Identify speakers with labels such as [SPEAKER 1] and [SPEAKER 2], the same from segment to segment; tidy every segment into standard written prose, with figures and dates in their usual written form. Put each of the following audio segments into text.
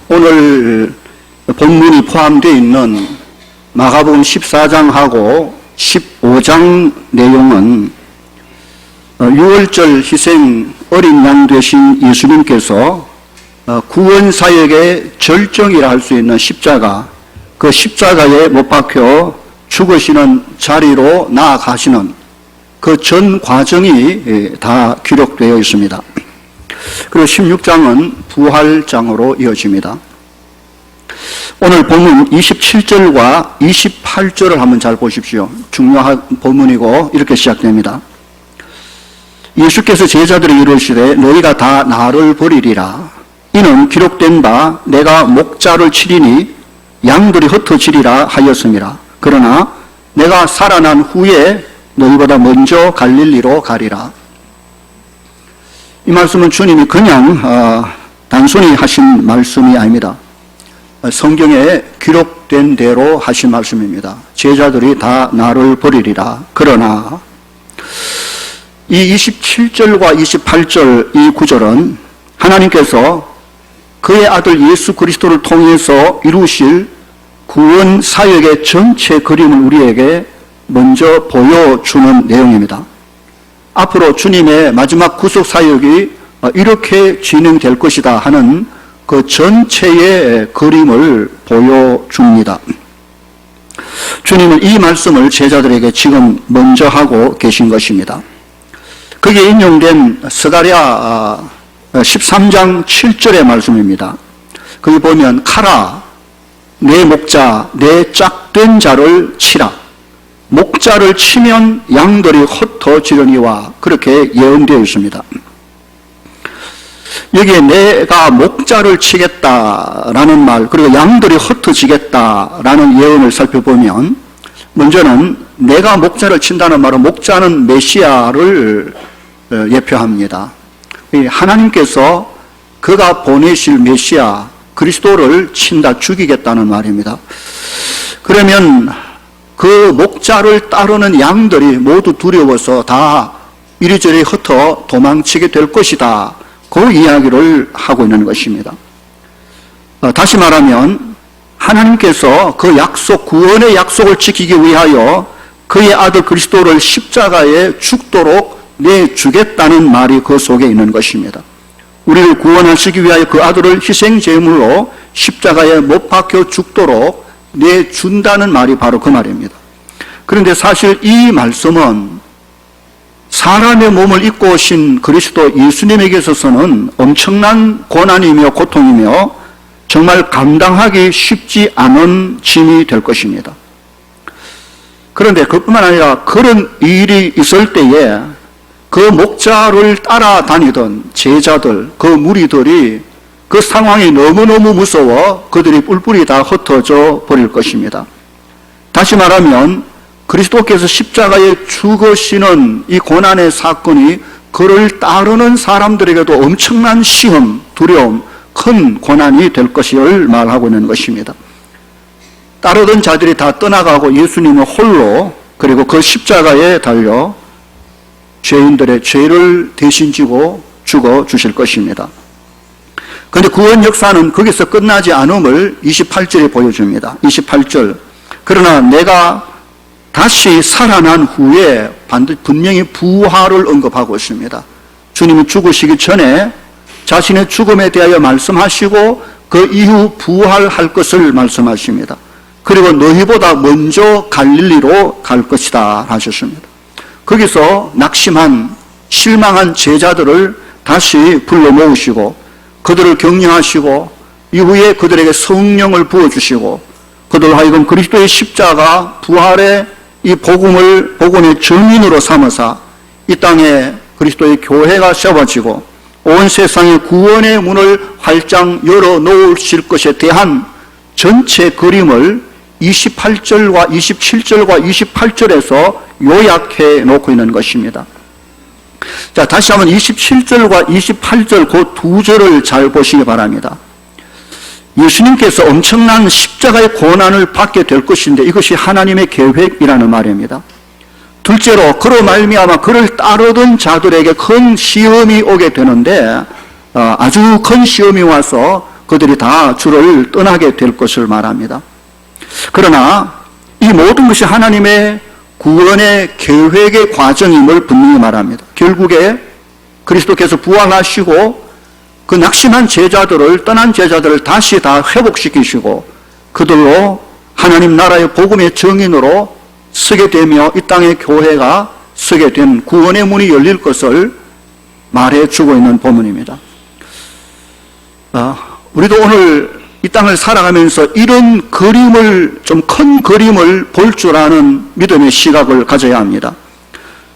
[SPEAKER 1] 오늘 본문이 포함되어 있는 마가복음 14장하고 15장 내용은 6월절 희생 어린 양 되신 예수님께서 구원사역의 절정이라 할 수 있는 십자가, 그 십자가에 못 박혀 죽으시는 자리로 나아가시는 그 전 과정이 다 기록되어 있습니다. 그리고 16장은 부활장으로 이어집니다. 오늘 본문 27절과 28절을 한번 잘 보십시오. 중요한 본문이고 이렇게 시작됩니다. 예수께서 제자들에게 이르시되 너희가 다 나를 버리리라. 이는 기록된 바 내가 목자를 치리니 양들이 흩어지리라 하였음이라. 그러나 내가 살아난 후에 너희보다 먼저 갈릴리로 가리라. 이 말씀은 주님이 그냥 단순히 하신 말씀이 아닙니다. 성경에 기록된 대로 하신 말씀입니다. 제자들이 다 나를 버리리라. 그러나 이 27절과 28절 이 구절은 하나님께서 그의 아들 예수 그리스도를 통해서 이루실 구원 사역의 전체 그림을 우리에게 먼저 보여주는 내용입니다. 앞으로 주님의 마지막 구속 사역이 이렇게 진행될 것이다 하는 그 전체의 그림을 보여줍니다. 주님은 이 말씀을 제자들에게 지금 먼저 하고 계신 것입니다. 거기에 인용된 스가랴 13장 7절의 말씀입니다. 거기 보면 가라 내 목자 내 짝된 자를 치라. 목자를 치면 양들이 흩어지려니와 그렇게 예언되어 있습니다. 여기에 내가 목자를 치겠다라는 말, 그리고 양들이 흩어지겠다라는 예언을 살펴보면 먼저는 내가 목자를 친다는 말은 목자는 메시아를 예표합니다. 하나님께서 그가 보내실 메시아 그리스도를 친다, 죽이겠다는 말입니다. 그러면 그 목자를 따르는 양들이 모두 두려워서 다 이리저리 흩어 도망치게 될 것이다. 그 이야기를 하고 있는 것입니다. 다시 말하면 하나님께서 그 약속, 구원의 약속을 지키기 위하여 그의 아들 그리스도를 십자가에 죽도록 내주겠다는 말이 그 속에 있는 것입니다. 우리를 구원하시기 위하여 그 아들을 희생제물로 십자가에 못 박혀 죽도록 내준다는 말이 바로 그 말입니다. 그런데 사실 이 말씀은 사람의 몸을 입고 오신 그리스도 예수님에게 있어서는 엄청난 고난이며 고통이며 정말 감당하기 쉽지 않은 짐이 될 것입니다. 그런데 그뿐만 아니라 그런 일이 있을 때에 그 목자를 따라다니던 제자들, 그 무리들이 그 상황이 너무너무 무서워 그들이 뿔뿔이 다 흩어져 버릴 것입니다. 다시 말하면 그리스도께서 십자가에 죽으시는 이 고난의 사건이 그를 따르는 사람들에게도 엄청난 시험, 두려움, 큰 고난이 될 것을 말하고 있는 것입니다. 따르던 자들이 다 떠나가고 예수님은 홀로 그리고 그 십자가에 달려 죄인들의 죄를 대신 지고 죽어 주실 것입니다. 그런데 구원 역사는 거기서 끝나지 않음을 28절에 보여줍니다. 28절. 그러나 내가 다시 살아난 후에 분명히 부활을 언급하고 있습니다. 주님은 죽으시기 전에 자신의 죽음에 대하여 말씀하시고 그 이후 부활할 것을 말씀하십니다. 그리고 너희보다 먼저 갈릴리로 갈 것이다 하셨습니다. 거기서 낙심한 실망한 제자들을 다시 불러 모으시고 그들을 격려하시고 이후에 그들에게 성령을 부어주시고 그들 하여금 그리스도의 십자가 부활의 이 복음의 증인으로 삼으사 이 땅에 그리스도의 교회가 세워지고 온 세상의 구원의 문을 활짝 열어 놓으실 것에 대한 전체 그림을 28절과 27절과 28절에서 요약해 놓고 있는 것입니다. 자, 다시 한번 27절과 28절 그 두 절을 잘 보시기 바랍니다. 예수님께서 엄청난 십자가의 고난을 받게 될 것인데 이것이 하나님의 계획이라는 말입니다. 둘째로 그로 말미암아 그를 따르던 자들에게 큰 시험이 오게 되는데 아주 큰 시험이 와서 그들이 다 주를 떠나게 될 것을 말합니다. 그러나 이 모든 것이 하나님의 구원의 계획의 과정임을 분명히 말합니다. 결국에 그리스도께서 부활하시고 그 낙심한 제자들을, 떠난 제자들을 다시 다 회복시키시고 그들로 하나님 나라의 복음의 증인으로 서게 되며 이 땅의 교회가 서게 된 구원의 문이 열릴 것을 말해주고 있는 본문입니다. 우리도 오늘 이 땅을 살아가면서 이런 그림을, 좀 큰 그림을 볼 줄 아는 믿음의 시각을 가져야 합니다.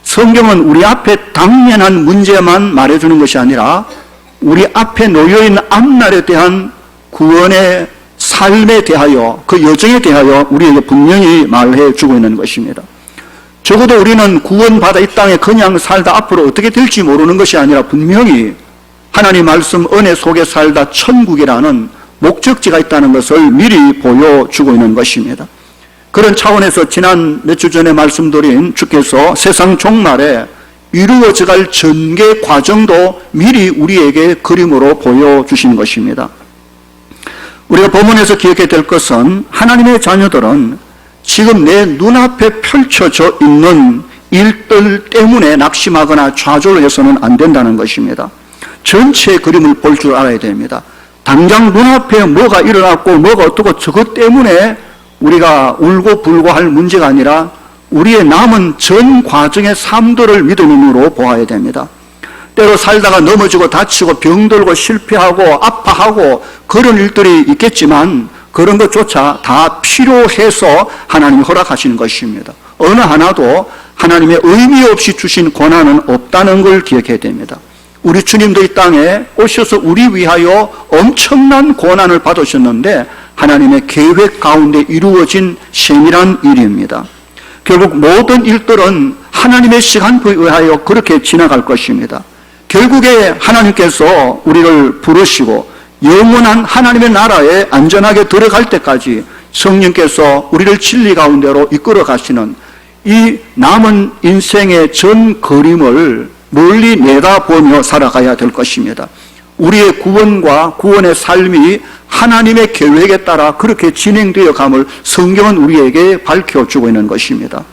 [SPEAKER 1] 성경은 우리 앞에 당면한 문제만 말해주는 것이 아니라 우리 앞에 놓여있는 앞날에 대한 구원의 삶에 대하여, 그 여정에 대하여 우리에게 분명히 말해주고 있는 것입니다. 적어도 우리는 구원받아 이 땅에 그냥 살다 앞으로 어떻게 될지 모르는 것이 아니라 분명히 하나님 말씀 은혜 속에 살다 천국이라는 목적지가 있다는 것을 미리 보여주고 있는 것입니다. 그런 차원에서 지난 몇 주 전에 말씀드린 주께서 세상 종말에 이루어져갈 전개 과정도 미리 우리에게 그림으로 보여주신 것입니다. 우리가 본문에서 기억해야 될 것은 하나님의 자녀들은 지금 내 눈앞에 펼쳐져 있는 일들 때문에 낙심하거나 좌절해서는 안 된다는 것입니다. 전체 그림을 볼 줄 알아야 됩니다. 당장 눈앞에 뭐가 일어났고 뭐가 어떻고 저것 때문에 우리가 울고 불고 할 문제가 아니라 우리의 남은 전 과정의 삶들을 믿음의 눈으로 보아야 됩니다. 때로 살다가 넘어지고 다치고 병들고 실패하고 아파하고 그런 일들이 있겠지만 그런 것조차 다 필요해서 하나님이 허락하시는 것입니다. 어느 하나도 하나님의 의미 없이 주신 고난은 없다는 걸 기억해야 됩니다. 우리 주님도 이 땅에 오셔서 우리 위하여 엄청난 고난을 받으셨는데 하나님의 계획 가운데 이루어진 세밀한 일입니다. 결국 모든 일들은 하나님의 시간표에 의하여 그렇게 지나갈 것입니다. 결국에 하나님께서 우리를 부르시고 영원한 하나님의 나라에 안전하게 들어갈 때까지 성령께서 우리를 진리 가운데로 이끌어 가시는 이 남은 인생의 전 그림을 멀리 내다보며 살아가야 될 것입니다. 우리의 구원과 구원의 삶이 하나님의 계획에 따라 그렇게 진행되어 감을 성경은 우리에게 밝혀주고 있는 것입니다.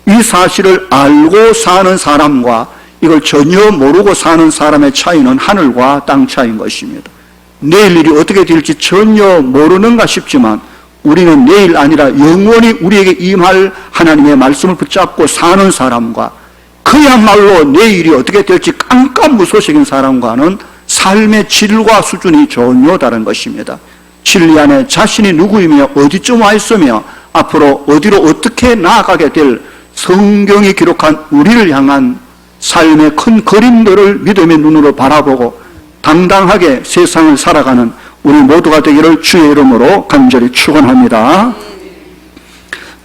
[SPEAKER 1] 이 사실을 알고 사는 사람과 이걸 전혀 모르고 사는 사람의 차이는 하늘과 땅 차이인 것입니다. 내일 일이 어떻게 될지 전혀 모르는가 싶지만 우리는 내일 아니라 영원히 우리에게 임할 하나님의 말씀을 붙잡고 사는 사람과 그야말로 내일이 어떻게 될지 깜깜무소식인 사람과는 삶의 질과 수준이 전혀 다른 것입니다. 진리 안에 자신이 누구이며 어디쯤 와 있으며 앞으로 어디로 어떻게 나아가게 될 성경이 기록한 우리를 향한 삶의 큰 그림들을 믿음의 눈으로 바라보고 당당하게 세상을 살아가는 우리 모두가 되기를 주의 이름으로 간절히 축원합니다.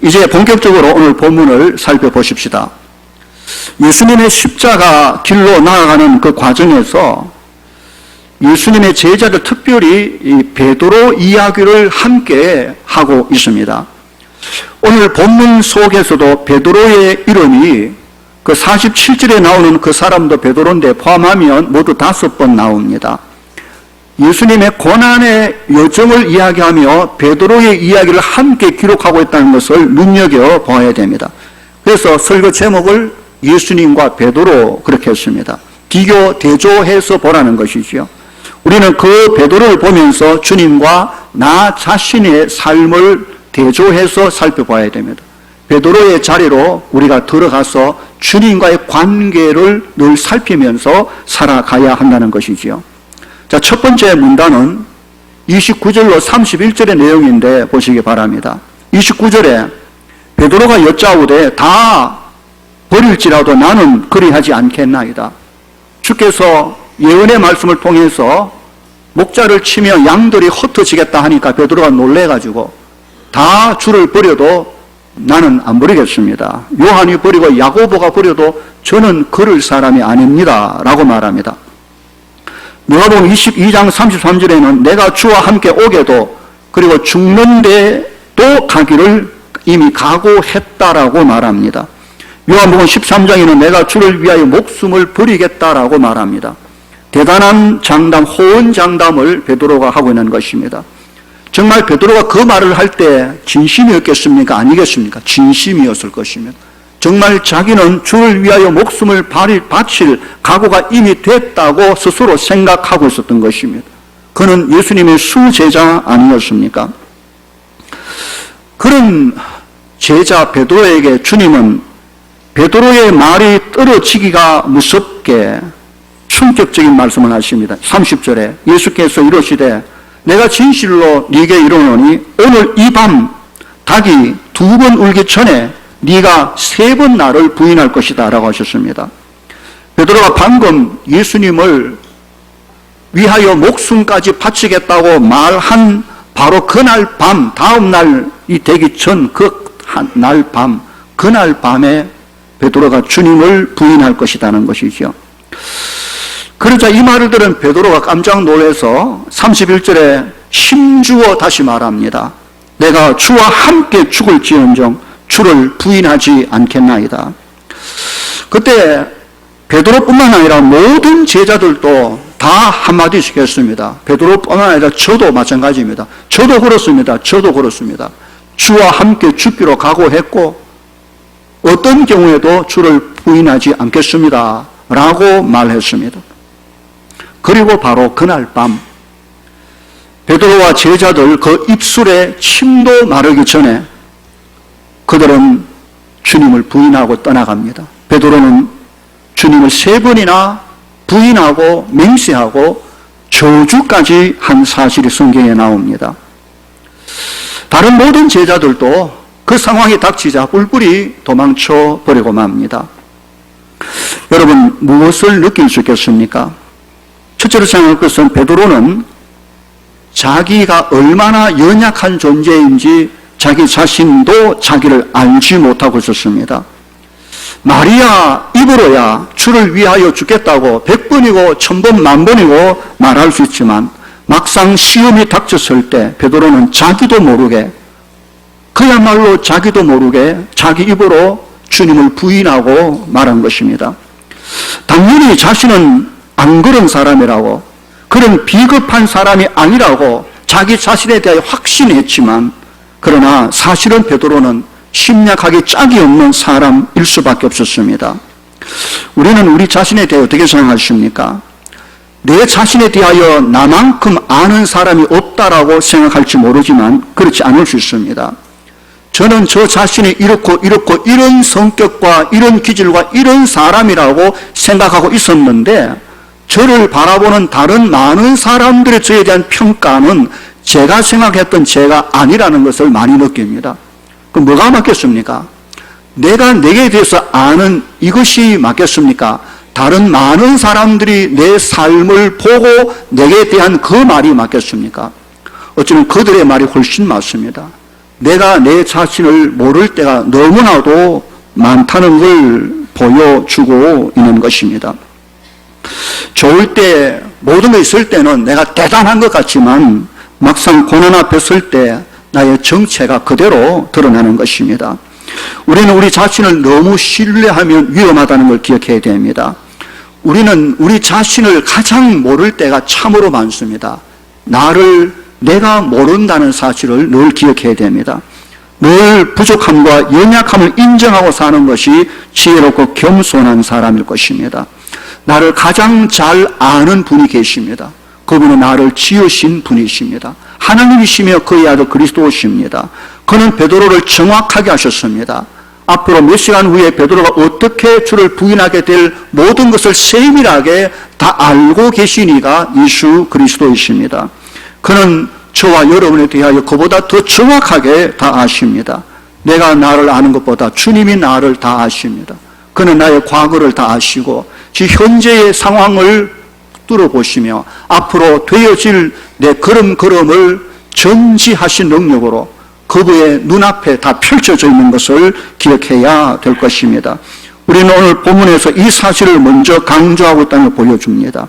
[SPEAKER 1] 이제 본격적으로 오늘 본문을 살펴보십시다. 예수님의 십자가 길로 나아가는 그 과정에서 예수님의 제자들, 특별히 이 베드로 이야기를 함께 하고 있습니다. 오늘 본문 속에서도 베드로의 이름이 그 47절에 나오는 그 사람도 베드로인데 포함하면 모두 5번 나옵니다. 예수님의 고난의 여정을 이야기하며 베드로의 이야기를 함께 기록하고 있다는 것을 눈여겨봐야 됩니다. 그래서 설교 제목을 예수님과 베드로 그렇게 했습니다. 비교, 대조해서 보라는 것이죠. 우리는 그 베드로를 보면서 주님과 나 자신의 삶을 대조해서 살펴봐야 됩니다. 베드로의 자리로 우리가 들어가서 주님과의 관계를 늘 살피면서 살아가야 한다는 것이지요. 자, 첫 번째 문단은 29절로 31절의 내용인데 보시기 바랍니다. 29절에 베드로가 여짜오되 다 버릴지라도 나는 그리하지 않겠나이다. 주께서 예언의 말씀을 통해서 목자를 치며 양들이 흩어지겠다 하니까 베드로가 놀래가지고 다 주를 버려도 나는 안 버리겠습니다. 요한이 버리고 야고보가 버려도 저는 그럴 사람이 아닙니다 라고 말합니다. 누가복음 22장 33절에는 내가 주와 함께 오게도 그리고 죽는 데도 가기를 이미 각오했다라고 말합니다. 요한복음 13장에는 내가 주를 위하여 목숨을 버리겠다라고 말합니다. 대단한 장담, 호언장담을 베드로가 하고 있는 것입니다. 정말 베드로가 그 말을 할 때 진심이었겠습니까? 아니겠습니까? 진심이었을 것입니다. 정말 자기는 주를 위하여 목숨을 바칠 각오가 이미 됐다고 스스로 생각하고 있었던 것입니다. 그는 예수님의 수제자 아니었습니까? 그런 제자 베드로에게 주님은 베드로의 말이 떨어지기가 무섭게 충격적인 말씀을 하십니다. 30절에 예수께서 이러시되 내가 진실로 네게 이르노니 오늘 이 밤 닭이 2번 울기 전에 네가 3번 나를 부인할 것이다 라고 하셨습니다. 베드로가 방금 예수님을 위하여 목숨까지 바치겠다고 말한 바로 그날 밤, 다음 날이 되기 전 그날 밤에 베드로가 주님을 부인할 것이라는 것이죠. 그러자 이 말을 들은 베드로가 깜짝 놀라서 31절에 힘주어 다시 말합니다. 내가 주와 함께 죽을지언정 주를 부인하지 않겠나이다. 그때 베드로뿐만 아니라 모든 제자들도 다 한마디씩 했습니다. 베드로뿐만 아니라 저도 마찬가지입니다. 저도 그렇습니다. 주와 함께 죽기로 각오했고 어떤 경우에도 주를 부인하지 않겠습니다 라고 말했습니다. 그리고 바로 그날 밤 베드로와 제자들 그 입술에 침도 마르기 전에 그들은 주님을 부인하고 떠나갑니다. 베드로는 주님을 3번이나 부인하고 맹세하고 저주까지 한 사실이 성경에 나옵니다. 다른 모든 제자들도 그 상황이 닥치자 뿔뿔이 도망쳐 버리고 맙니다. 여러분 무엇을 느낄 수 있겠습니까? 첫째로 생각할 것은 베드로는 자기가 얼마나 연약한 존재인지 자기 자신도 자기를 알지 못하고 있었습니다. 말이야 입으로야 주를 위하여 죽겠다고 100번이고 1000번 만번이고 말할 수 있지만 막상 시험이 닥쳤을 때 베드로는 자기도 모르게 그야말로 자기도 모르게 자기 입으로 주님을 부인하고 말한 것입니다. 당연히 자신은 안 그런 사람이라고 그런 비겁한 사람이 아니라고 자기 자신에 대하여 확신했지만 그러나 사실은 베드로는 심약하게 짝이 없는 사람일 수밖에 없었습니다. 우리는 우리 자신에 대해 어떻게 생각하십니까? 내 자신에 대하여 나만큼 아는 사람이 없다라고 생각할지 모르지만 그렇지 않을 수 있습니다. 저는 저 자신이 이렇고 이런 성격과 이런 기질과 이런 사람이라고 생각하고 있었는데 저를 바라보는 다른 많은 사람들의 저에 대한 평가는 제가 생각했던 제가 아니라는 것을 많이 느낍니다. 그럼 뭐가 맞겠습니까? 내가 내게 대해서 아는 이것이 맞겠습니까? 다른 많은 사람들이 내 삶을 보고 내게 대한 그 말이 맞겠습니까? 어쩌면 그들의 말이 훨씬 맞습니다. 내가 내 자신을 모를 때가 너무나도 많다는 걸 보여주고 있는 것입니다. 좋을 때 모든 게 있을 때는 내가 대단한 것 같지만 막상 고난 앞에 설 때 나의 정체가 그대로 드러나는 것입니다. 우리는 우리 자신을 너무 신뢰하면 위험하다는 걸 기억해야 됩니다. 우리는 우리 자신을 가장 모를 때가 참으로 많습니다. 내가 모른다는 사실을 늘 기억해야 됩니다. 늘 부족함과 연약함을 인정하고 사는 것이 지혜롭고 겸손한 사람일 것입니다. 나를 가장 잘 아는 분이 계십니다. 그분은 나를 지으신 분이십니다. 하나님이시며 그의 아들 그리스도십니다. 그는 베드로를 정확하게 하셨습니다. 앞으로 몇 시간 후에 베드로가 어떻게 주를 부인하게 될 모든 것을 세밀하게 다 알고 계시니가 예수 그리스도이십니다. 그는 저와 여러분에 대하여 그보다 더 정확하게 다 아십니다. 내가 나를 아는 것보다 주님이 나를 다 아십니다. 그는 나의 과거를 다 아시고 지금 현재의 상황을 뚫어보시며 앞으로 되어질 내 걸음걸음을 전지하신 능력으로 그분의 눈앞에 다 펼쳐져 있는 것을 기억해야 될 것입니다. 우리는 오늘 본문에서 이 사실을 먼저 강조하고 있다는 걸 보여줍니다.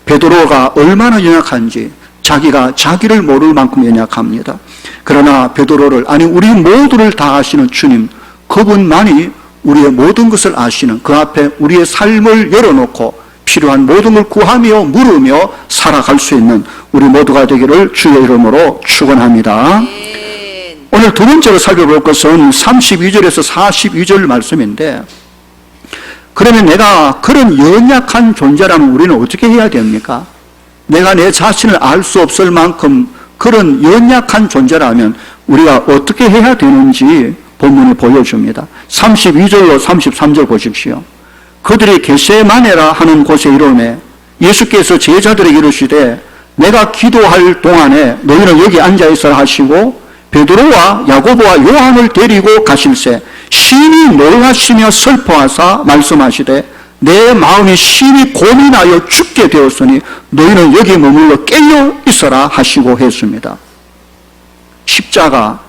[SPEAKER 1] 베드로가 얼마나 연약한지 자기가 자기를 모를 만큼 연약합니다. 그러나 베드로를 아니 우리 모두를 다 아시는 주님 그분만이 우리의 모든 것을 아시는 그 앞에 우리의 삶을 열어놓고 필요한 모든 걸 구하며 물으며 살아갈 수 있는 우리 모두가 되기를 주의 이름으로 축원합니다. 오늘 두 번째로 살펴볼 것은 32절에서 42절 말씀인데, 그러면 내가 그런 연약한 존재라면 우리는 어떻게 해야 됩니까? 내가 내 자신을 알 수 없을 만큼 그런 연약한 존재라면 우리가 어떻게 해야 되는지 본문이 보여줍니다. 32절로 33절 보십시오. 그들이 겟세마네라 하는 곳에 이르매 예수께서 제자들에게 이르시되 내가 기도할 동안에 너희는 여기 앉아있어라 하시고 베드로와 야고보와 요한을 데리고 가실새 심히 놀라시며 슬퍼하사 말씀하시되 내 마음이 심히 고민하여 죽게 되었으니 너희는 여기 머물러 깨어 있어라 하시고 했습니다. 십자가,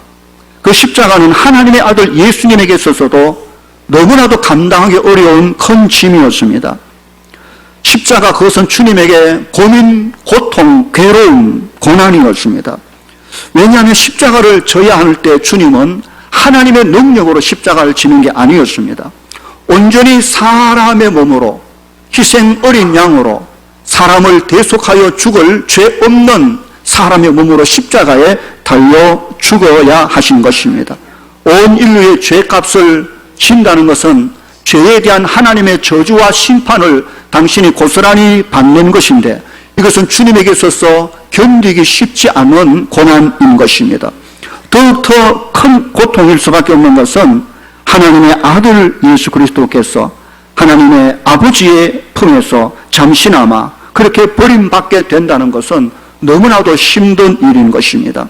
[SPEAKER 1] 그 십자가는 하나님의 아들 예수님에게 있어서도 너무나도 감당하기 어려운 큰 짐이었습니다. 십자가, 그것은 주님에게 고민, 고통, 괴로움, 고난이었습니다. 왜냐하면 십자가를 져야 할 때 주님은 하나님의 능력으로 십자가를 지는 게 아니었습니다. 온전히 사람의 몸으로 희생 어린 양으로 사람을 대속하여 죽을 죄 없는 사람의 몸으로 십자가에 달려 죽어야 하신 것입니다. 온 인류의 죄값을 진다는 것은 죄에 대한 하나님의 저주와 심판을 당신이 고스란히 받는 것인데, 이것은 주님에게 있어서 견디기 쉽지 않은 고난인 것입니다. 더욱더 큰 고통일 수밖에 없는 것은 하나님의 아들 예수 그리스도께서 하나님의 아버지의 품에서 잠시나마 그렇게 버림받게 된다는 것은 너무나도 힘든 일인 것입니다.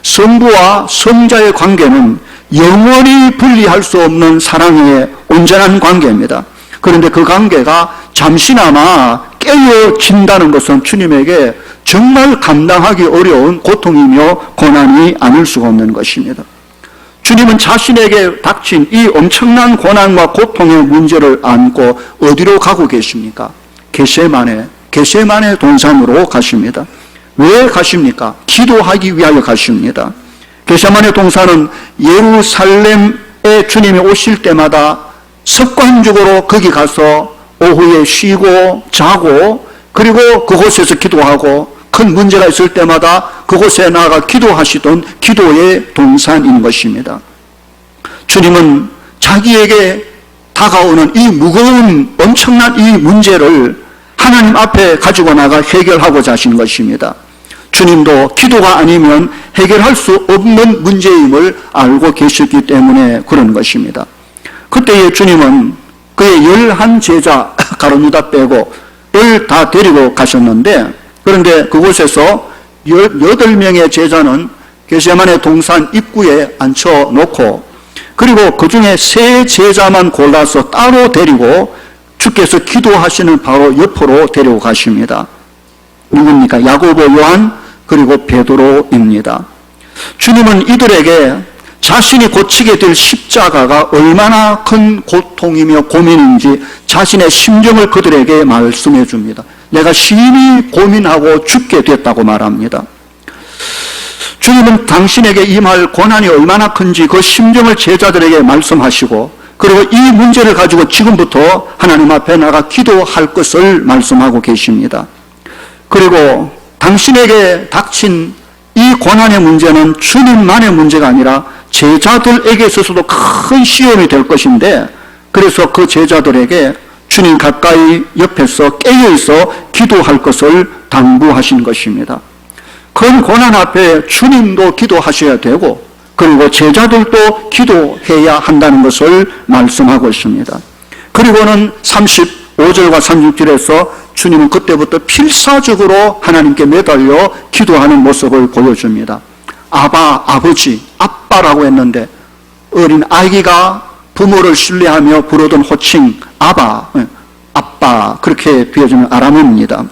[SPEAKER 1] 성부와 성자의 관계는 영원히 분리할 수 없는 사랑의 온전한 관계입니다. 그런데 그 관계가 잠시나마 깨어진다는 것은 주님에게 정말 감당하기 어려운 고통이며 고난이 아닐 수가 없는 것입니다. 주님은 자신에게 닥친 이 엄청난 고난과 고통의 문제를 안고 어디로 가고 계십니까? 겟세마네 동산으로 가십니다. 왜 가십니까? 기도하기 위하여 가십니다. 겟세마네 동산은 예루살렘에 주님이 오실 때마다 습관적으로 거기 가서 오후에 쉬고 자고, 그리고 그곳에서 기도하고, 큰 문제가 있을 때마다 그곳에 나가 기도하시던 기도의 동산인 것입니다. 주님은 자기에게 다가오는 이 무거운 엄청난 이 문제를 하나님 앞에 가지고 나가 해결하고자 하신 것입니다. 주님도 기도가 아니면 해결할 수 없는 문제임을 알고 계셨기 때문에 그런 것입니다. 그때의 주님은 그의 11 제자 가룟유다 빼고 다 데리고 가셨는데, 그런데 그곳에서 18명의 제자는 겟세마네 동산 입구에 앉혀놓고, 그리고 그 중에 3 제자만 골라서 따로 데리고 주께서 기도하시는 바로 옆으로 데리고 가십니다. 누굽니까? 야고보, 요한, 그리고 베드로입니다. 주님은 이들에게 자신이 고치게 될 십자가가 얼마나 큰 고통이며 고민인지 자신의 심정을 그들에게 말씀해 줍니다. 내가 심히 고민하고 죽게 됐다고 말합니다. 주님은 당신에게 임할 고난이 얼마나 큰지 그 심정을 제자들에게 말씀하시고, 그리고 이 문제를 가지고 지금부터 하나님 앞에 나가 기도할 것을 말씀하고 계십니다. 그리고 당신에게 닥친 이 고난의 문제는 주님만의 문제가 아니라 제자들에게 있어서도 큰 시험이 될 것인데, 그래서 그 제자들에게 주님 가까이 옆에서 깨어있어 기도할 것을 당부하신 것입니다. 큰 고난 앞에 주님도 기도하셔야 되고, 그리고 제자들도 기도해야 한다는 것을 말씀하고 있습니다. 그리고는 35절과 36절에서 주님은 그때부터 필사적으로 하나님께 매달려 기도하는 모습을 보여줍니다. 아바, 아버지, 아빠라고 했는데 어린 아기가 부모를 신뢰하며 부르던 호칭 아바, 아빠, 그렇게 비워주는 아람어입니다.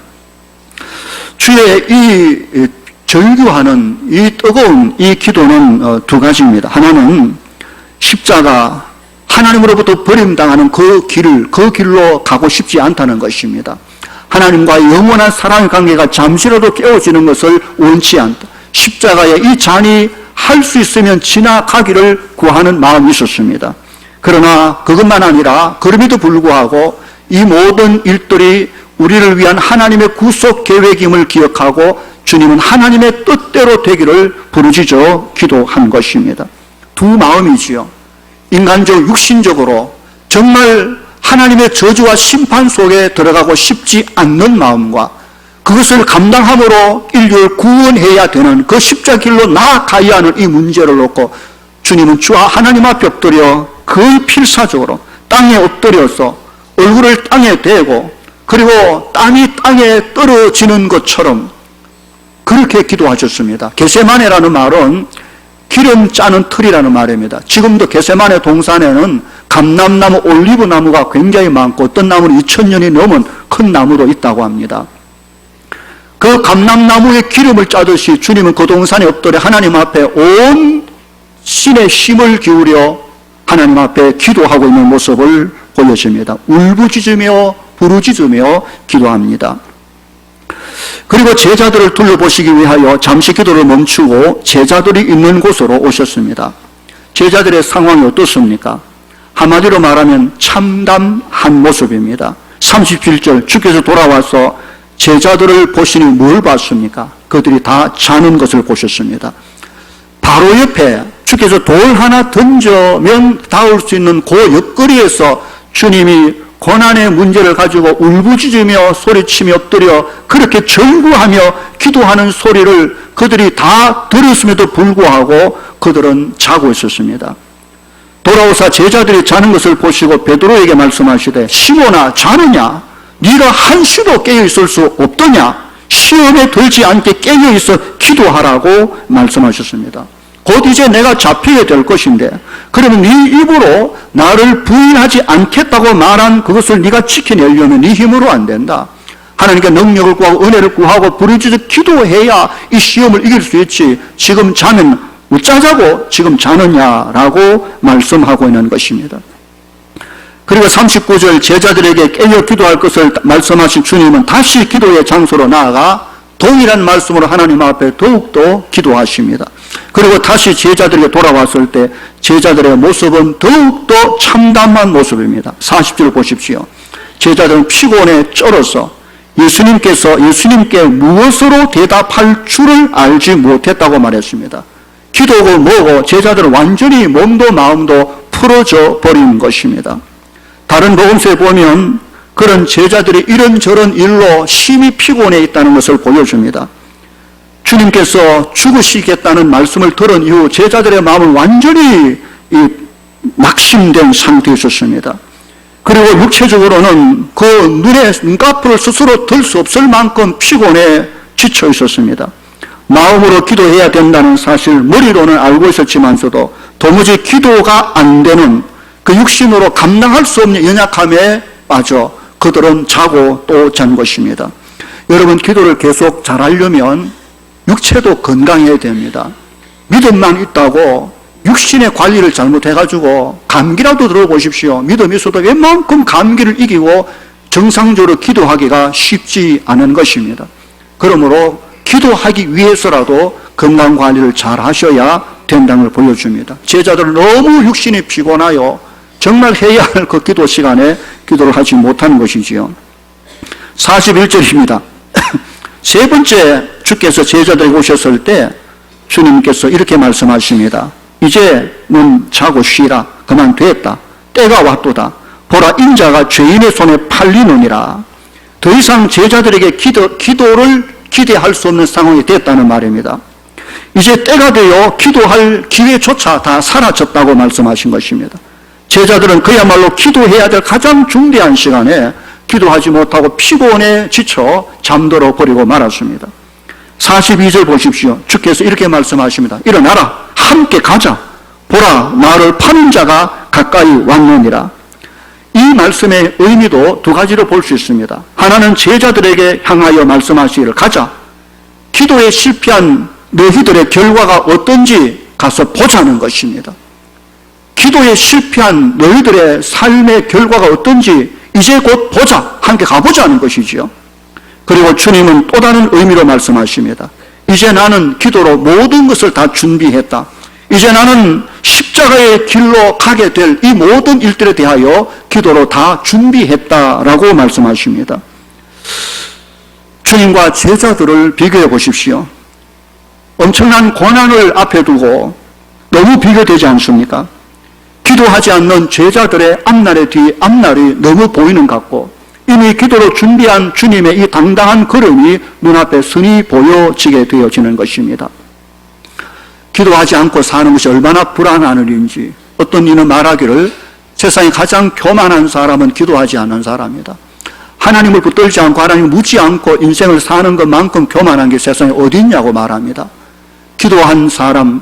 [SPEAKER 1] 주의 이 절규하는 이 뜨거운 이 기도는 2가지입니다. 하나는 십자가, 하나님으로부터 버림당하는 그 길로 가고 싶지 않다는 것입니다. 하나님과의 영원한 사랑의 관계가 잠시라도 깨어지는 것을 원치 않다. 십자가의 이 잔이 할 수 있으면 지나가기를 구하는 마음이 있었습니다. 그러나 그것만 아니라 그럼에도 불구하고 이 모든 일들이 우리를 위한 하나님의 구속 계획임을 기억하고 주님은 하나님의 뜻대로 되기를 부르짖어 기도한 것입니다. 두 마음이지요. 인간적 육신적으로 정말 하나님의 저주와 심판 속에 들어가고 싶지 않는 마음과 그것을 감당함으로 인류를 구원해야 되는 그 십자가 길로 나아가야 하는 이 문제를 놓고 주님은 주와 하나님 앞에 엎드려 거의 필사적으로 땅에 엎드려서 얼굴을 땅에 대고 그리고 땀이 땅에 떨어지는 것처럼 그렇게 기도하셨습니다. 게세마네라는 말은 기름 짜는 틀이라는 말입니다. 지금도 게세마네 동산에는 감람나무, 올리브나무가 굉장히 많고 어떤 나무는 2000년이 넘은 큰 나무도 있다고 합니다. 그 감람나무에 기름을 짜듯이 주님은 그 동산에 엎드려 하나님 앞에 온 신의 힘을 기울여 하나님 앞에 기도하고 있는 모습을 보여줍니다. 울부짖으며 부르짖으며 기도합니다. 그리고 제자들을 둘러보시기 위하여 잠시 기도를 멈추고 제자들이 있는 곳으로 오셨습니다. 제자들의 상황이 어떻습니까? 한마디로 말하면 참담한 모습입니다. 37절 주께서 돌아와서 제자들을 보시니 뭘 봤습니까? 그들이 다 자는 것을 보셨습니다. 바로 옆에 주께서 돌 하나 던져면 닿을 수 있는 그 옆거리에서 주님이 고난의 문제를 가지고 울부짖으며 소리치며 엎드려 그렇게 절구하며 기도하는 소리를 그들이 다 들었음에도 불구하고 그들은 자고 있었습니다. 돌아오사 제자들이 자는 것을 보시고 베드로에게 말씀하시되 시몬아 자느냐? 네가 한시도 깨어있을 수 없더냐? 시험에 들지 않게 깨어있어 기도하라고 말씀하셨습니다. 곧 이제 내가 잡히게 될 것인데 그러면 네 입으로 나를 부인하지 않겠다고 말한 그것을 네가 지켜내려면 네 힘으로 안 된다. 하나님께 능력을 구하고 은혜를 구하고 부르짖어 기도해야 이 시험을 이길 수 있지. 지금 자면 어쩌자고 지금 자느냐라고 말씀하고 있는 것입니다. 그리고 39절 제자들에게 깨어 기도할 것을 말씀하신 주님은 다시 기도의 장소로 나아가 동일한 말씀으로 하나님 앞에 더욱더 기도하십니다. 그리고 다시 제자들에게 돌아왔을 때 제자들의 모습은 더욱더 참담한 모습입니다. 40절 보십시오. 제자들은 피곤에 쩔어서 예수님께 무엇으로 대답할 줄을 알지 못했다고 말했습니다. 기도고 뭐고 제자들은 완전히 몸도 마음도 풀어져 버린 것입니다. 다른 복음서에 보면 그런 제자들이 이런저런 일로 심히 피곤해 있다는 것을 보여줍니다. 주님께서 죽으시겠다는 말씀을 들은 이후 제자들의 마음은 완전히 낙심된 상태에 있었습니다. 그리고 육체적으로는 그 눈꺼풀을 스스로 들 수 없을 만큼 피곤해 지쳐 있었습니다. 마음으로 기도해야 된다는 사실 머리로는 알고 있었지만서도 도무지 기도가 안 되는 그 육신으로 감당할 수 없는 연약함에 빠져 그들은 자고 또 잔 것입니다. 여러분 기도를 계속 잘하려면 육체도 건강해야 됩니다. 믿음만 있다고 육신의 관리를 잘못해가지고 감기라도 들어보십시오. 믿음이 있어도 웬만큼 감기를 이기고 정상적으로 기도하기가 쉽지 않은 것입니다. 그러므로 기도하기 위해서라도 건강관리를 잘 하셔야 된다는 걸 보여줍니다. 제자들은 너무 육신이 피곤하여 정말 해야 할 그 기도 시간에 기도를 하지 못하는 것이지요. 41절입니다. 세 번째 주께서 제자들에게 오셨을 때 주님께서 이렇게 말씀하십니다. 이제 넌 자고 쉬라. 그만 됐다. 때가 왔도다. 보라 인자가 죄인의 손에 팔리느니라. 더 이상 제자들에게 기도를 기대할 수 없는 상황이 됐다는 말입니다. 이제 때가 되어 기도할 기회조차 다 사라졌다고 말씀하신 것입니다. 제자들은 그야말로 기도해야 될 가장 중대한 시간에 기도하지 못하고 피곤에 지쳐 잠들어 버리고 말았습니다. 42절 보십시오. 주께서 이렇게 말씀하십니다. 일어나라. 함께 가자. 보라 나를 파는 자가 가까이 왔느니라. 이 말씀의 의미도 두 가지로 볼 수 있습니다. 하나는 제자들에게 향하여 말씀하시기를 가자. 기도에 실패한 너희들의 결과가 어떤지 가서 보자는 것입니다. 기도에 실패한 너희들의 삶의 결과가 어떤지 이제 곧 보자. 함께 가보자는 것이지요. 그리고 주님은 또 다른 의미로 말씀하십니다. 이제 나는 기도로 모든 것을 다 준비했다. 이제 나는 십자가의 길로 가게 될 이 모든 일들에 대하여 기도로 다 준비했다라고 말씀하십니다. 주님과 제자들을 비교해 보십시오. 엄청난 고난을 앞에 두고 너무 비교되지 않습니까? 기도하지 않는 제자들의 앞날의 뒤 앞날이 너무 보이는 것 같고 이미 기도로 준비한 주님의 이 당당한 걸음이 눈앞에 선히 보여지게 되어지는 것입니다. 기도하지 않고 사는 것이 얼마나 불안한 일인지 어떤 이는 말하기를 세상에 가장 교만한 사람은 기도하지 않는 사람이다. 하나님을 붙들지 않고 하나님을 묻지 않고 인생을 사는 것만큼 교만한 게 세상에 어디 있냐고 말합니다. 기도한 사람,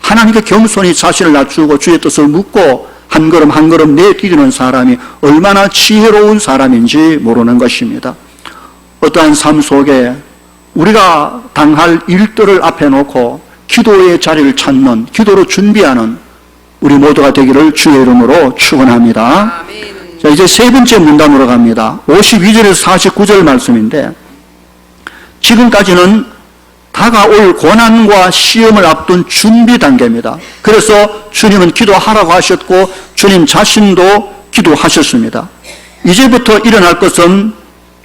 [SPEAKER 1] 하나님께 겸손히 자신을 낮추고 주의 뜻을 묻고 한 걸음 한 걸음 내디디는 사람이 얼마나 지혜로운 사람인지 모르는 것입니다. 어떠한 삶 속에 우리가 당할 일들을 앞에 놓고 기도의 자리를 찾는, 기도로 준비하는 우리 모두가 되기를 주의 이름으로 축원합니다. 자, 이제 세 번째 문단으로 갑니다. 52절에서 49절 말씀인데 지금까지는 다가올 고난과 시험을 앞둔 준비 단계입니다. 그래서 주님은 기도하라고 하셨고 주님 자신도 기도하셨습니다. 이제부터 일어날 것은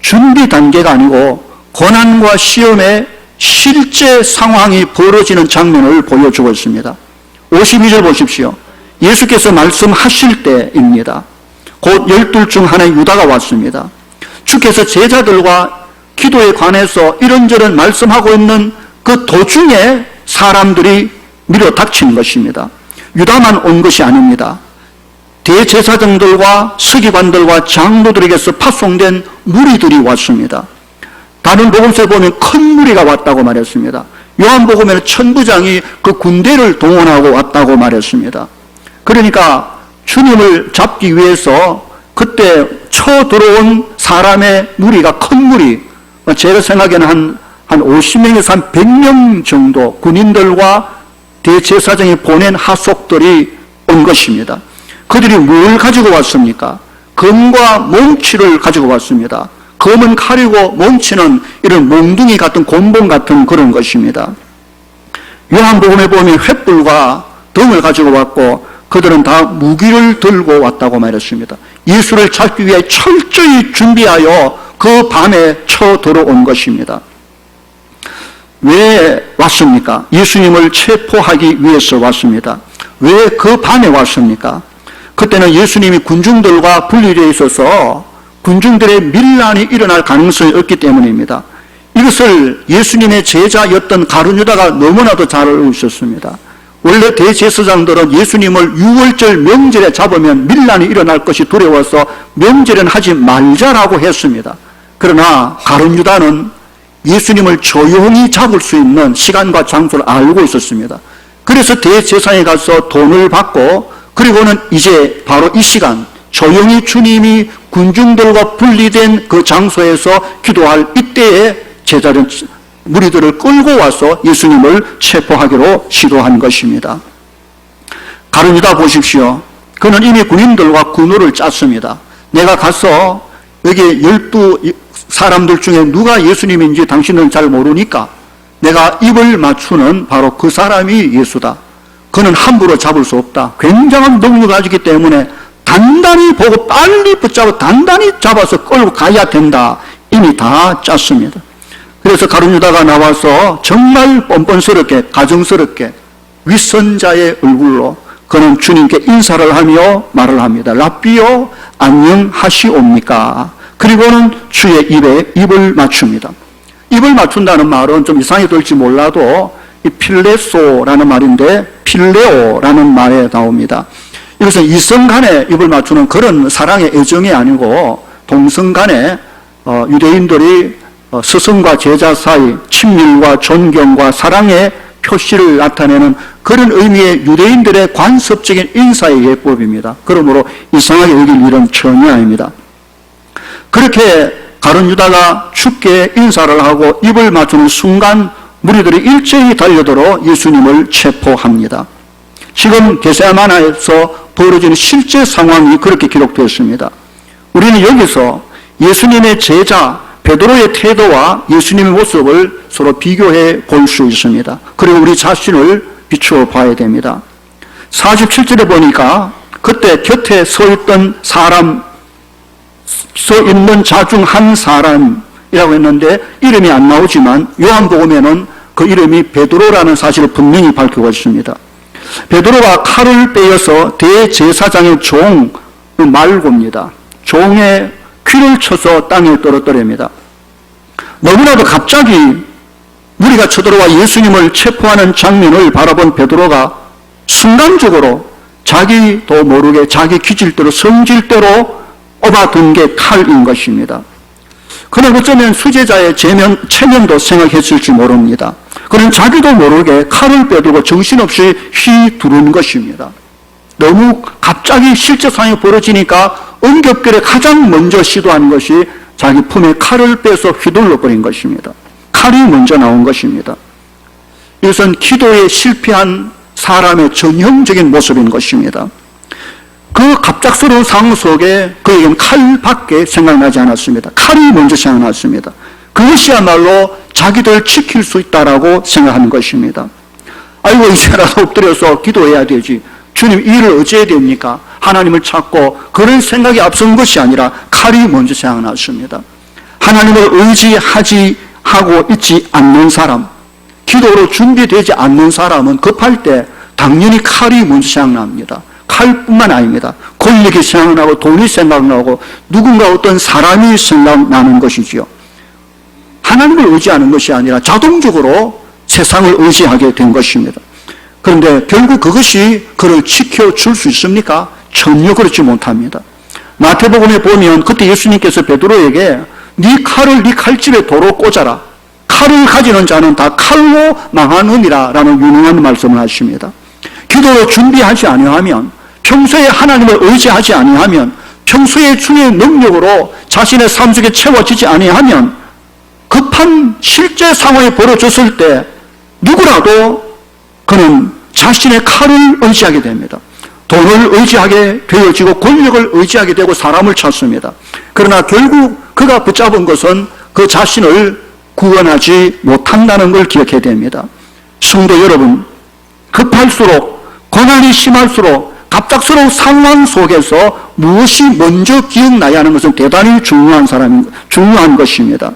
[SPEAKER 1] 준비 단계가 아니고 고난과 시험의 실제 상황이 벌어지는 장면을 보여주고 있습니다. 52절 보십시오. 예수께서 말씀하실 때입니다. 곧 12 중 하나의 유다가 왔습니다. 주께서 제자들과 기도에 관해서 이런저런 말씀하고 있는 그 도중에 사람들이 밀어 닥친 것입니다. 유다만 온 것이 아닙니다. 대제사장들과 서기관들과 장로들에게서 파송된 무리들이 왔습니다. 다른 복음서에 보면 큰 무리가 왔다고 말했습니다. 요한복음에는 천부장이 그 군대를 동원하고 왔다고 말했습니다. 그러니까 주님을 잡기 위해서 그때 쳐들어온 사람의 무리가 큰 무리, 제가 생각에는 한 50명에서 한 100명 정도 군인들과 대제사장이 보낸 하속들이 온 것입니다. 그들이 뭘 가지고 왔습니까? 검과 몽치를 가지고 왔습니다. 검은 칼이고 몽치는 이런 몽둥이 같은 곤봉 같은 그런 것입니다. 요한복음에 보면 횃불과 등을 가지고 왔고 그들은 다 무기를 들고 왔다고 말했습니다. 예수를 잡기 위해 철저히 준비하여 그 밤에 쳐들어온 것입니다. 왜 왔습니까? 예수님을 체포하기 위해서 왔습니다. 왜 그 밤에 왔습니까? 그때는 예수님이 군중들과 분리되어 있어서 군중들의 밀란이 일어날 가능성이 없기 때문입니다. 이것을 예수님의 제자였던 가룟 유다가 너무나도 잘 알고 있었습니다. 원래 대제사장들은 예수님을 유월절 명절에 잡으면 밀란이 일어날 것이 두려워서 명절엔 하지 말자라고 했습니다. 그러나 가룟 유다는 예수님을 조용히 잡을 수 있는 시간과 장소를 알고 있었습니다. 그래서 대제사장에 가서 돈을 받고 그리고는 이제 바로 이 시간 조용히 주님이 군중들과 분리된 그 장소에서 기도할 이때에 제자들은 무리들을 끌고 와서 예수님을 체포하기로 시도한 것입니다. 가룟 유다 보십시오. 그는 이미 군인들과 군호를 짰습니다. 내가 가서 여기 12 사람들 중에 누가 예수님인지 당신은 잘 모르니까 내가 입을 맞추는 바로 그 사람이 예수다. 그는 함부로 잡을 수 없다. 굉장한 능력을 가지기 때문에 단단히 보고 빨리 붙잡아 단단히 잡아서 끌고 가야 된다. 이미 다 짰습니다. 그래서 가룟 유다가 나와서 정말 뻔뻔스럽게 가정스럽게 윗선자의 얼굴로 그는 주님께 인사를 하며 말을 합니다. 랍비요 안녕하시옵니까? 그리고는 주의 입에 입을 맞춥니다. 입을 맞춘다는 말은 좀 이상해 들지 몰라도 이 필레소라는 말인데 필레오라는 말에 나옵니다. 이것은 이성 간에 입을 맞추는 그런 사랑의 애정이 아니고 동성 간에 유대인들이 스승과 제자 사이 친밀과 존경과 사랑의 표시를 나타내는 그런 의미의 유대인들의 관습적인 인사의 예법입니다. 그러므로 이상하게 여길 일은 전혀 아닙니다. 그렇게 가룟 유다가 주께 인사를 하고 입을 맞추는 순간 무리들이 일제히 달려들어 예수님을 체포합니다. 지금 게세마나에서 벌어지는 실제 상황이 그렇게 기록되었습니다. 우리는 여기서 예수님의 제자 베드로의 태도와 예수님의 모습을 서로 비교해 볼 수 있습니다. 그리고 우리 자신을 비추어 봐야 됩니다. 47절에 보니까 그때 곁에 서 있는 자 중 한 사람 이라고 했는데 이름이 안 나오지만 요한복음에는 그 이름이 베드로라는 사실을 분명히 밝히고 있습니다. 베드로가 칼을 빼어서 대제사장의 종 말고입니다. 종의 귀를 쳐서 땅에 떨어뜨립니다. 너무나도 갑자기 무리가 쳐들어와 예수님을 체포하는 장면을 바라본 베드로가 순간적으로 자기도 모르게 자기 기질대로 성질대로 업아둔 게 칼인 것입니다. 그는 어쩌면 수제자의 체면도 생각했을지 모릅니다. 그는 자기도 모르게 칼을 빼두고 정신없이 휘두른 것입니다. 너무 갑자기 실제 상황이 벌어지니까 응급결에 가장 먼저 시도한 것이 자기 품에 칼을 빼서 휘둘러 버린 것입니다. 칼이 먼저 나온 것입니다. 이것은 기도에 실패한 사람의 전형적인 모습인 것입니다. 그 갑작스러운 상황 속에 그에게는 칼밖에 생각나지 않았습니다. 칼이 먼저 생각났습니다. 그것이야말로 자기들 지킬 수 있다라고 생각하는 것입니다. 아이고 이제라도 엎드려서 기도해야 되지. 주님 이 일을 어찌해야 됩니까? 하나님을 찾고 그런 생각이 앞선 것이 아니라 칼이 먼저 생각났습니다. 하나님을 의지하고 있지 않는 사람, 기도로 준비되지 않는 사람은 급할 때 당연히 칼이 먼저 생각납니다. 칼뿐만 아닙니다. 권력이 생각나고 돈이 생각나고 누군가 어떤 사람이 생각나는 것이지요. 하나님을 의지하는 것이 아니라 자동적으로 세상을 의지하게 된 것입니다. 그런데 결국 그것이 그를 지켜줄 수 있습니까? 전혀 그렇지 못합니다. 마태복음에 보면 그때 예수님께서 베드로에게 네 칼을 네 칼집에 도로 꽂아라. 칼을 가지는 자는 다 칼로 망하느니라 라는 유명한 말씀을 하십니다. 기도로 준비하지 아니하면, 평소에 하나님을 의지하지 아니하면, 평소에 주의 능력으로 자신의 삶 속에 채워지지 아니하면 급한 실제 상황이 벌어졌을 때 누구라도 그는 자신의 칼을 의지하게 됩니다. 돈을 의지하게 되어지고 권력을 의지하게 되고 사람을 찾습니다. 그러나 결국 그가 붙잡은 것은 그 자신을 구원하지 못한다는 걸 기억해야 됩니다. 성도 여러분, 급할수록 고난이 심할수록 갑작스러운 상황 속에서 무엇이 먼저 기억나야 하는 것은 대단히 중요한 것입니다.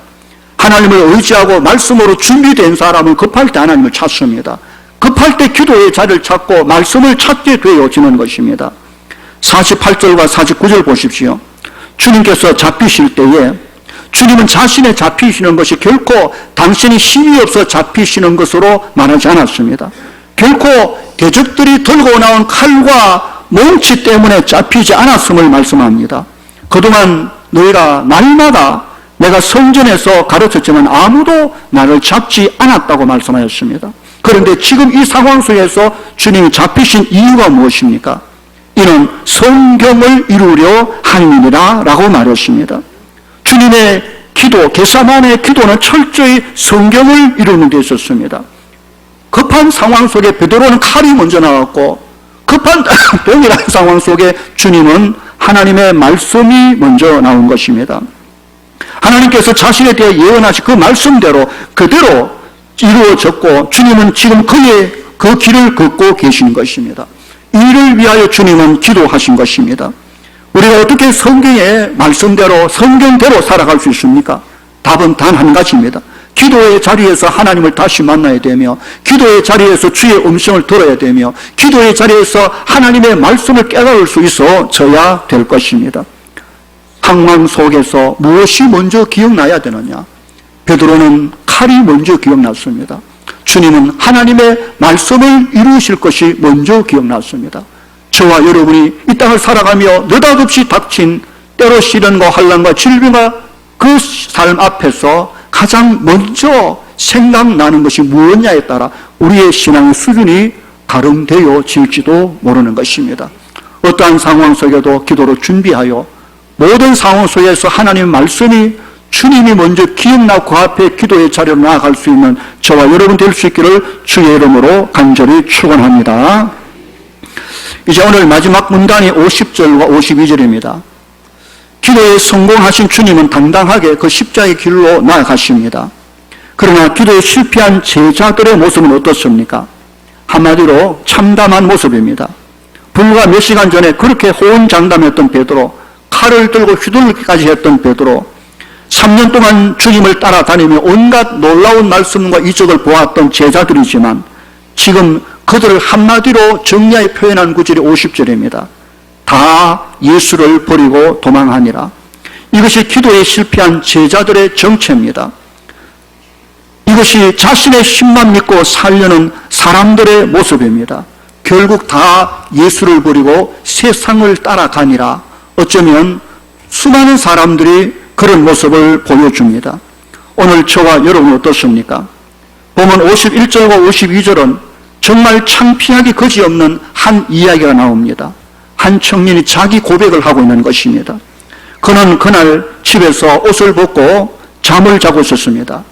[SPEAKER 1] 하나님을 의지하고 말씀으로 준비된 사람은 급할 때 하나님을 찾습니다. 급할 때 기도의 자리를 찾고 말씀을 찾게 되어지는 것입니다. 48절과 49절 보십시오. 주님께서 잡히실 때에 주님은 자신의 잡히시는 것이 결코 당신이 힘이 없어 잡히시는 것으로 말하지 않았습니다. 결코 대적들이 들고 나온 칼과 몽치 때문에 잡히지 않았음을 말씀합니다. 그동안 너희가 날마다 내가 성전에서 가르쳤지만 아무도 나를 잡지 않았다고 말씀하셨습니다. 그런데 지금 이 상황 속에서 주님이 잡히신 이유가 무엇입니까? 이는 성경을 이루려 함이니라 라고 말했습니다. 주님의 기도, 겟세마네의 기도는 철저히 성경을 이루는 데 있었습니다. 급한 상황 속에 베드로는 칼이 먼저 나왔고 급한 동일한 상황 속에 주님은 하나님의 말씀이 먼저 나온 것입니다. 하나님께서 자신에 대해 예언하신 그 말씀대로 그대로 이루어졌고 주님은 지금 그의 그 길을 걷고 계신 것입니다. 이를 위하여 주님은 기도하신 것입니다. 우리가 어떻게 성경의 말씀대로 성경대로 살아갈 수 있습니까? 답은 단 한 가지입니다. 기도의 자리에서 하나님을 다시 만나야 되며 기도의 자리에서 주의 음성을 들어야 되며 기도의 자리에서 하나님의 말씀을 깨달을 수 있어져야 될 것입니다. 상황 속에서 무엇이 먼저 기억나야 되느냐? 베드로는 칼이 먼저 기억났습니다. 주님은 하나님의 말씀을 이루실 것이 먼저 기억났습니다. 저와 여러분이 이 땅을 살아가며 느닷없이 닥친 때로 시련과 환난과 질병과 그 삶 앞에서 가장 먼저 생각나는 것이 무엇냐에 따라 우리의 신앙의 수준이 다름되어질지도 모르는 것입니다. 어떠한 상황 속에도 기도로 준비하여 모든 상황 속에서 하나님의 말씀이 주님이 먼저 기억나고 그 앞에 기도의 자리로 나아갈 수 있는 저와 여러분 될 수 있기를 주의 이름으로 간절히 축원합니다. 이제 오늘 마지막 문단이 50절과 52절입니다. 기도에 성공하신 주님은 당당하게 그 십자가의 길로 나아가십니다. 그러나 기도에 실패한 제자들의 모습은 어떻습니까? 한마디로 참담한 모습입니다. 불과 몇 시간 전에 그렇게 호언장담했던 베드로, 칼을 들고 휘둘기까지 했던 베드로, 3년 동안 주님을 따라다니며 온갖 놀라운 말씀과 이적을 보았던 제자들이지만 지금 그들을 한마디로 정리하여 표현한 구절이 50절입니다. 다 예수를 버리고 도망하니라. 이것이 기도에 실패한 제자들의 정체입니다. 이것이 자신의 힘만 믿고 살려는 사람들의 모습입니다. 결국 다 예수를 버리고 세상을 따라가니라. 어쩌면 수많은 사람들이 그런 모습을 보여줍니다. 오늘 저와 여러분 어떻습니까? 보면 51절과 52절은 정말 창피하기 그지없는 한 이야기가 나옵니다. 한 청년이 자기 고백을 하고 있는 것입니다. 그는 그날 집에서 옷을 벗고 잠을 자고 있었습니다.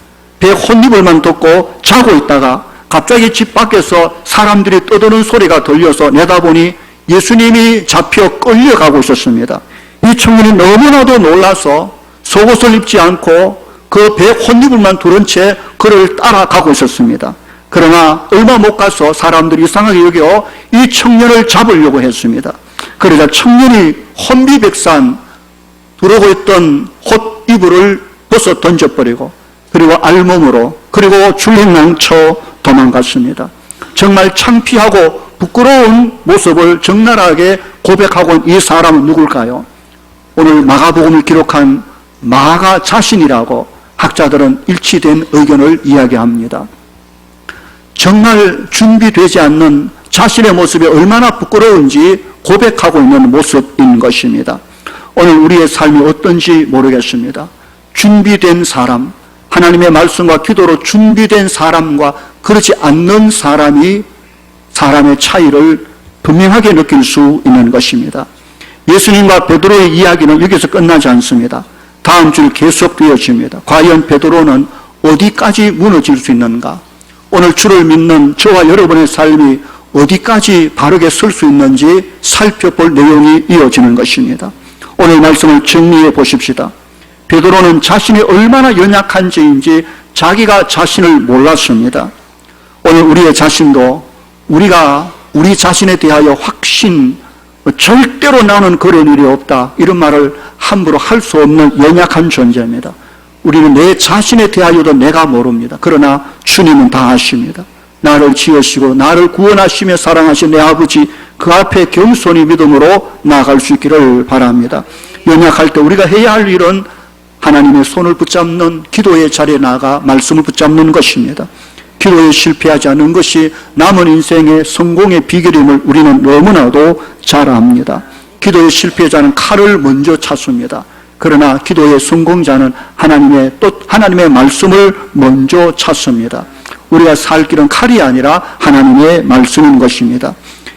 [SPEAKER 1] 배 혼입을만 덮고 자고 있다가 갑자기 집 밖에서 사람들이 떠드는 소리가 들려서 내다보니 예수님이 잡혀 끌려가고 있었습니다. 이 청년이 너무나도 놀라서 속옷을 입지 않고 그 배 혼입을만 두른 채 그를 따라가고 있었습니다. 그러나 얼마 못 가서 사람들이 이상하게 여겨 이 청년을 잡으려고 했습니다. 그러자 청년이 혼비백산 두르고 있던 헛이불을 벗어 던져버리고 그리고 알몸으로 그리고 줄행랑쳐 도망갔습니다. 정말 창피하고 부끄러운 모습을 적나라하게 고백하고 있는 이 사람은 누굴까요? 오늘 마가복음을 기록한 마가 자신이라고 학자들은 일치된 의견을 이야기합니다. 정말 준비되지 않는 자신의 모습이 얼마나 부끄러운지 고백하고 있는 모습인 것입니다. 오늘 우리의 삶이 어떤지 모르겠습니다. 준비된 사람, 하나님의 말씀과 기도로 준비된 사람과 그렇지 않는 사람이 사람의 차이를 분명하게 느낄 수 있는 것입니다. 예수님과 베드로의 이야기는 여기서 끝나지 않습니다. 다음 줄 계속되어집니다. 과연 베드로는 어디까지 무너질 수 있는가? 오늘 주를 믿는 저와 여러분의 삶이 어디까지 바르게 설 수 있는지 살펴볼 내용이 이어지는 것입니다. 오늘 말씀을 정리해 보십시다. 베드로는 자신이 얼마나 연약한지인지 자기가 자신을 몰랐습니다. 오늘 우리의 자신도 우리가 우리 자신에 대하여 확신, 절대로 나는 그런 일이 없다, 이런 말을 함부로 할 수 없는 연약한 존재입니다. 우리는 내 자신에 대하여도 내가 모릅니다. 그러나 주님은 다 아십니다. 나를 지으시고 나를 구원하시며 사랑하신 내 아버지, 그 앞에 겸손히 믿음으로 나아갈 수 있기를 바랍니다. 연약할 때 우리가 해야 할 일은 하나님의 손을 붙잡는 기도의 자리에 나가 말씀을 붙잡는 것입니다. 기도에 실패하지 않는 것이 남은 인생의 성공의 비결임을 우리는 너무나도 잘 압니다. 기도에 실패자는 칼을 먼저 찾습니다. 그러나 기도의 성공자는 하나님의 말씀을 먼저 찾습니다. 우리가 살 길은 칼이 아니라 하나님의 말씀인 것입니다.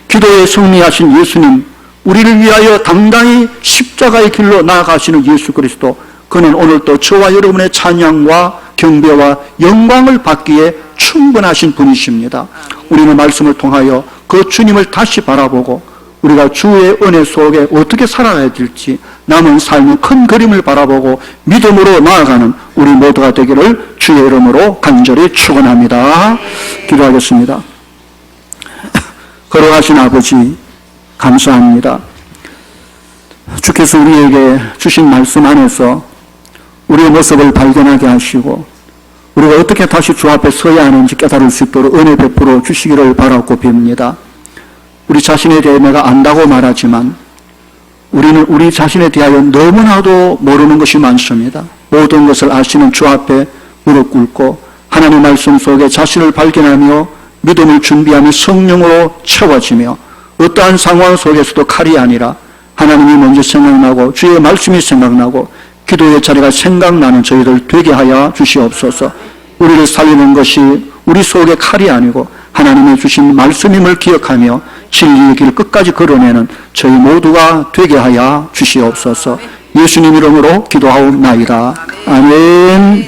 [SPEAKER 1] 기도에 승리하신 예수님, 우리를 위하여 당당히 십자가의 길로 나아가시는 예수 그리스도, 그는 오늘도 저와 여러분의 찬양과 경배와 영광을 받기에 충분하신 분이십니다. 우리는 말씀을 통하여 그 주님을 다시 바라보고 우리가 주의 은혜 속에 어떻게 살아가야 될지 남은 삶의 큰 그림을 바라보고 믿음으로 나아가는 우리 모두가 되기를 주의 이름으로 간절히 축원합니다. 기도하겠습니다. 걸어가신 아버지 감사합니다. 주께서 우리에게 주신 말씀 안에서 우리의 모습을 발견하게 하시고 우리가 어떻게 다시 주 앞에 서야 하는지 깨달을 수 있도록 은혜 베풀어 주시기를 바라고 빕니다. 우리 자신에 대해 내가 안다고 말하지만 우리는 우리 자신에 대하여 너무나도 모르는 것이 많습니다. 모든 것을 아시는 주 앞에 무릎 꿇고 하나님의 말씀 속에 자신을 발견하며 믿음을 준비하며 성령으로 채워지며 어떠한 상황 속에서도 칼이 아니라 하나님이 먼저 생각나고 주의 말씀이 생각나고 기도의 자리가 생각나는 저희들 되게 하여 주시옵소서. 우리를 살리는 것이 우리 속에 칼이 아니고 하나님의 주신 말씀임을 기억하며 진리의 길 끝까지 걸어내는 저희 모두가 되게 하여 주시옵소서. 예수님 이름으로 기도하옵나이다. 아멘.